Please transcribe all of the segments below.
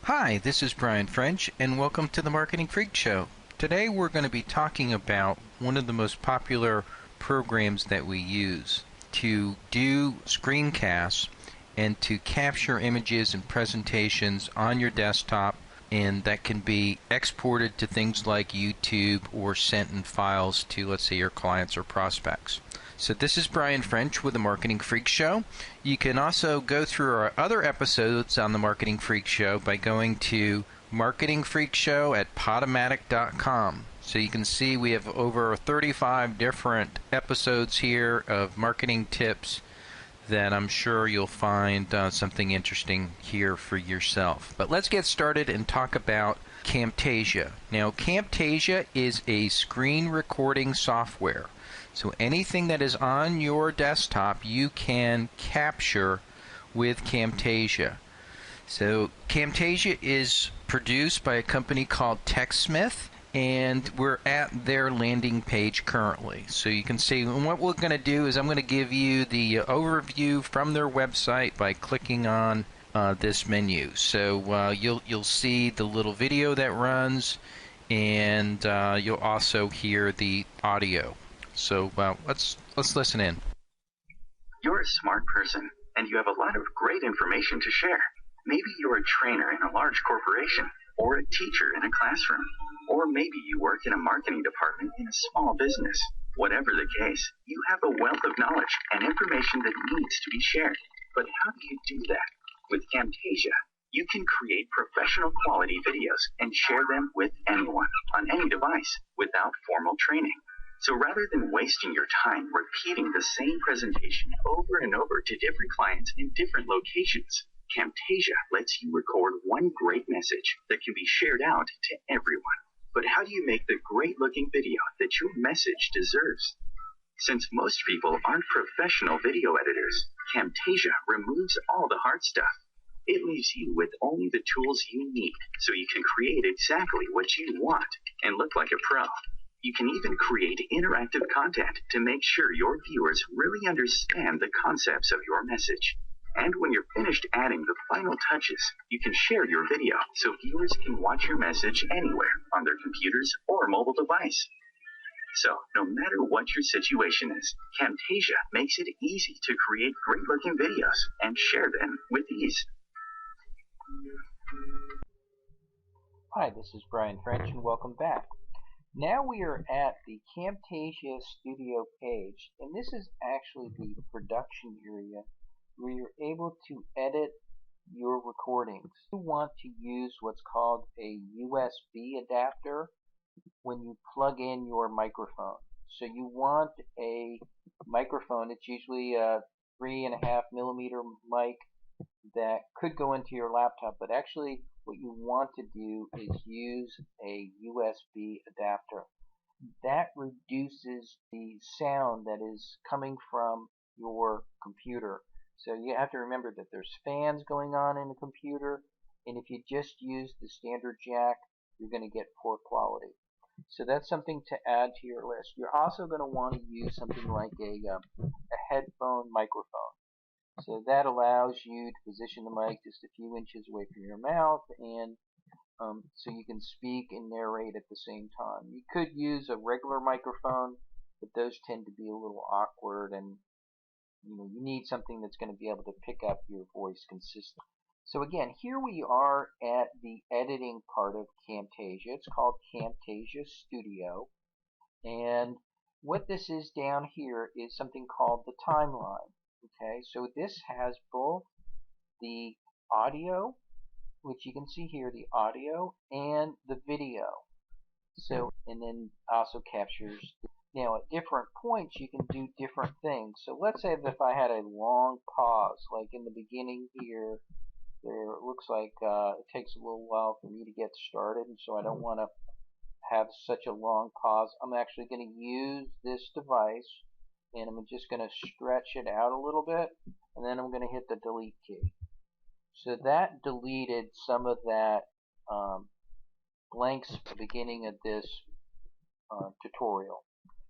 Hi, this is Brian French, and welcome to the Marketing Freak Show. Today we're going to be talking about one of the most popular programs that we use to do screencasts and to capture images and presentations on your desktop, and that can be exported to things like YouTube or sent in files to, let's say, your clients or prospects. So this is Brian French with the Marketing Freak Show. You can also go through our other episodes on the Marketing Freak Show by going to Marketing Freak Show at Podomatic.com. So you can see we have over 35 different episodes here of marketing tips that I'm sure you'll find something interesting here for yourself. But let's get started and talk about Camtasia. Now, Camtasia is a screen recording software. So anything that is on your desktop, you can capture with Camtasia. So Camtasia is produced by a company called TechSmith, and we're at their landing page currently. So you can see, and what we're going to do is I'm going to give you the overview from their website by clicking on this menu. So you'll see the little video that runs, and you'll also hear the audio. So let's listen in. You're a smart person, and you have a lot of great information to share. Maybe you're a trainer in a large corporation, or a teacher in a classroom, or maybe you work in a marketing department in a small business. Whatever the case, you have a wealth of knowledge and information that needs to be shared. But how do you do that? With Camtasia, you can create professional quality videos and share them with anyone, on any device, without formal training. So rather than wasting your time repeating the same presentation over and over to different clients in different locations, Camtasia lets you record one great message that can be shared out to everyone. But how do you make the great-looking video that your message deserves? Since most people aren't professional video editors, Camtasia removes all the hard stuff. It leaves you with only the tools you need so you can create exactly what you want and look like a pro. You can even create interactive content to make sure your viewers really understand the concepts of your message. And when you're finished adding the final touches, you can share your video so viewers can watch your message anywhere on their computers or mobile device. So, no matter what your situation is, Camtasia makes it easy to create great-looking videos and share them with ease. Hi, this is Brian French, and welcome back. Now we are at the Camtasia Studio page, and this is actually the production area where you're able to edit your recordings. You want to use what's called a USB adapter when you plug in your microphone. So you want a microphone, it's usually a 3.5 millimeter mic that could go into your laptop, but actually what you want to do is use a USB adapter. That reduces the sound that is coming from your computer. So you have to remember that there's fans going on in the computer, and if you just use the standard jack, you're going to get poor quality. So that's something to add to your list. You're also going to want to use something like a headphone microphone. So that allows you to position the mic just a few inches away from your mouth, and so you can speak and narrate at the same time. You could use a regular microphone, but those tend to be a little awkward, and you need something that's going to be able to pick up your voice consistently. So again, here we are at the editing part of Camtasia. It's called Camtasia Studio, and what this is down here is something called the timeline. Okay, so this has both the audio, which you can see here, the audio, and the video. So, and then also captures. Now, at different points, you can do different things. So let's say that if I had a long pause, like in the beginning here, there it looks like it takes a little while for me to get started, and so I don't want to have such a long pause. I'm actually going to use this device, and I'm just going to stretch it out a little bit, and then I'm going to hit the delete key. So that deleted some of that blanks at the beginning of this tutorial.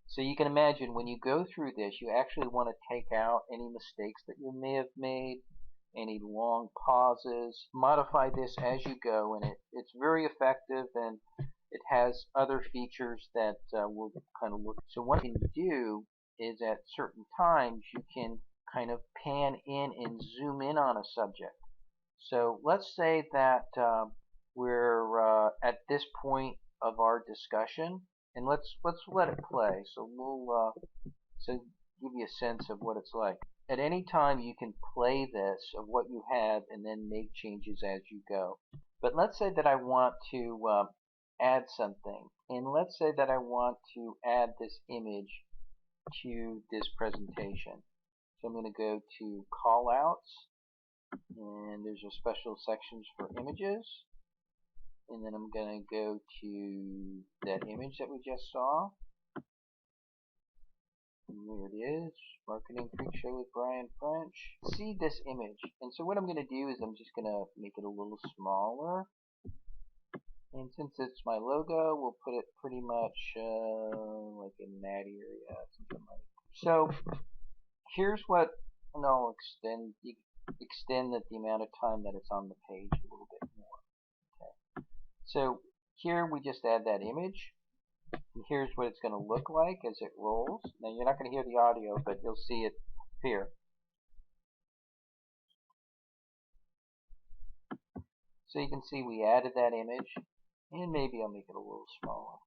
So you can imagine when you go through this, you actually want to take out any mistakes that you may have made. any long pauses. Modify this as you go, and it's very effective, and it has other features that we'll kind of look. So what you can do is at certain times you can kind of pan in and zoom in on a subject. So let's say that we're at this point of our discussion, and let's let it play. So we'll give you a sense of what it's like. At any time, you can play this of what you have, and then make changes as you go. But let's say that I want to add something, and let's say that I want to add this image to this presentation. So I'm going to go to callouts, and there's a special sections for images, and then I'm going to go to that image that we just saw, and there it is, Marketing Freak Show with Brian French. See this image, and so what I'm going to do is I'm just going to make it a little smaller, and since it's my logo, we'll put it pretty much like in that area, something like that. So here's what, and I'll extend the amount of time that it's on the page a little bit more. Okay. So here we just add that image. And here's what it's going to look like as it rolls. Now you're not going to hear the audio, but you'll see it appear. So you can see we added that image, and maybe I'll make it a little smaller.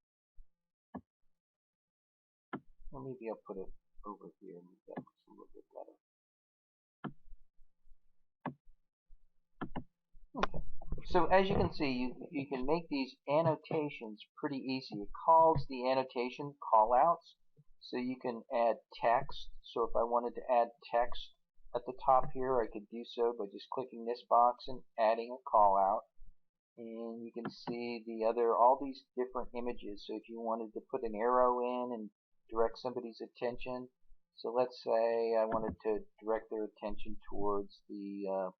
Or maybe I'll put it over here and make that looks a little bit better. Okay. So as you can see, you can make these annotations pretty easy. It calls the annotation callouts, so you can add text. So if I wanted to add text at the top here, I could do so by just clicking this box and adding a callout. And you can see all these different images. So if you wanted to put an arrow in and direct somebody's attention, so let's say I wanted to direct their attention towards the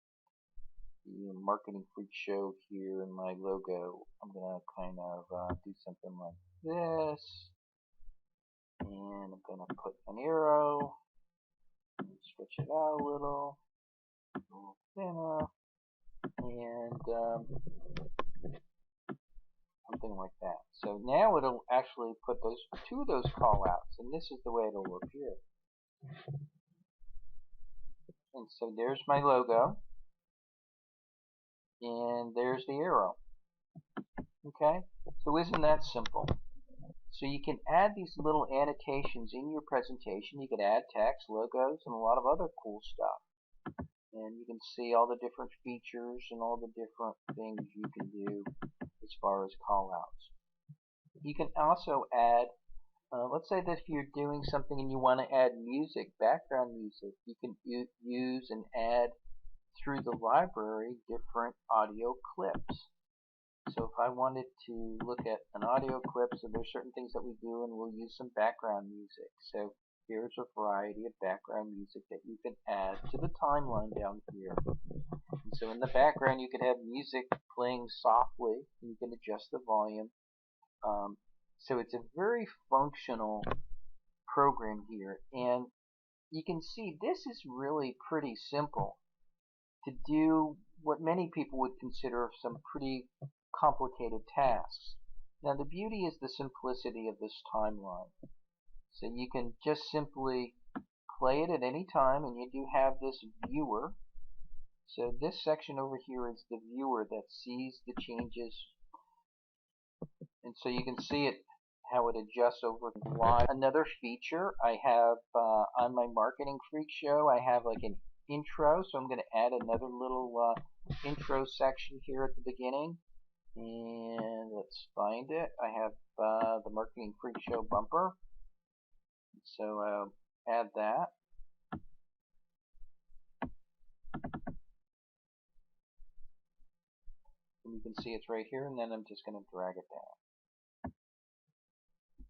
Marketing Freak Show here in my logo. I'm going to kind of do something like this, and I'm going to put an arrow, and switch it out a little thinner, and something like that. So now it'll actually put two of those callouts, and this is the way it'll appear. And so there's my logo, and there's the arrow. Okay, so isn't that simple? So you can add these little annotations in your presentation. You could add text, logos, and a lot of other cool stuff. And you can see all the different features and all the different things you can do as far as callouts. You can also add, let's say that if you're doing something and you want to add music, background music, you can use and add through the library different audio clips. So if I wanted to look at an audio clip, so there's certain things that we do, and we'll use some background music. So here's a variety of background music that you can add to the timeline down here. And so in the background, you can have music playing softly, and you can adjust the volume. So it's a very functional program here, and you can see this is really pretty simple to do what many people would consider some pretty complicated tasks. Now the beauty is the simplicity of this timeline. So you can just simply play it at any time, and you do have this viewer. So this section over here is the viewer that sees the changes, and so you can see it how it adjusts over live. Another feature I have on my Marketing Freak Show, I have like an intro, so I'm going to add another little intro section here at the beginning. And let's find it. I have the Marketing Freak Show bumper. So I'll add that. And you can see it's right here, and then I'm just going to drag it down.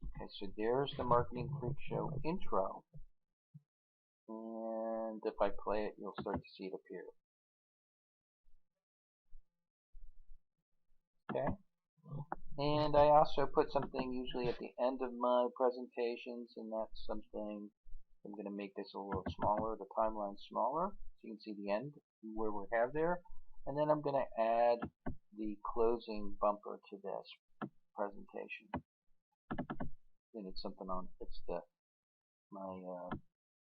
Okay, so there's the Marketing Freak Show intro. And if I play it, you'll start to see it appear. Okay. And I also put something usually at the end of my presentations, and that's something I'm going to make this a little smaller, the timeline smaller, so you can see the end where we have there. And then I'm going to add the closing bumper to this presentation. And it's something on, it's my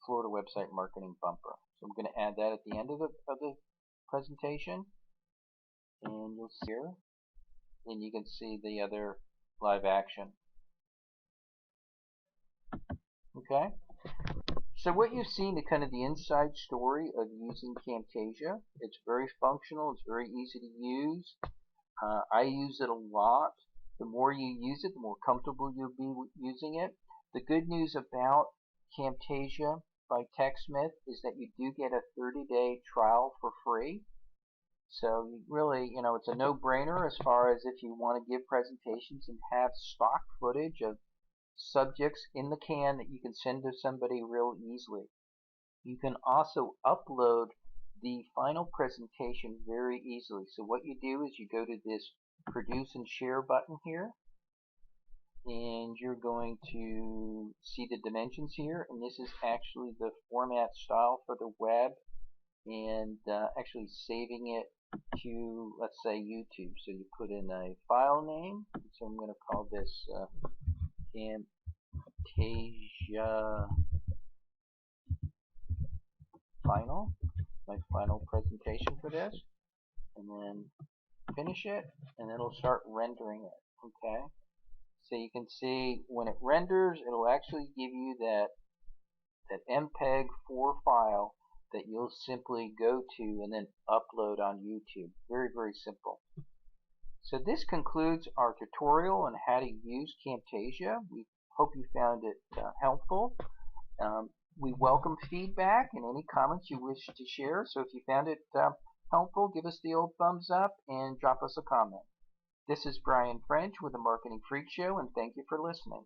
Florida website marketing bumper. So I'm going to add that at the end of the presentation. And you'll see here, and you can see the other live action. Okay? So what you've seen is kind of the inside story of using Camtasia. It's very functional. It's very easy to use. I use it a lot. The more you use it, the more comfortable you'll be using it. The good news about Camtasia by TechSmith is that you do get a 30-day trial for free. So you really, it's a no-brainer as far as if you want to give presentations and have stock footage of subjects in the can that you can send to somebody real easily. You can also upload the final presentation very easily. So what you do is you go to this produce and share button here, and you're going to see the dimensions here, and this is actually the format style for the web, and actually saving it to, let's say, YouTube. So you put in a file name. So I'm going to call this Camtasia final, my final presentation for this, and then finish it, and it'll start rendering it. Okay, so you can see when it renders, it'll actually give you that MPEG-4 file that you'll simply go to and then upload on YouTube. Very, very simple. So this concludes our tutorial on how to use Camtasia. We hope you found it helpful. We welcome feedback and any comments you wish to share. So if you found it helpful, give us the old thumbs up and drop us a comment. This is Brian French with the Marketing Freak Show, and thank you for listening.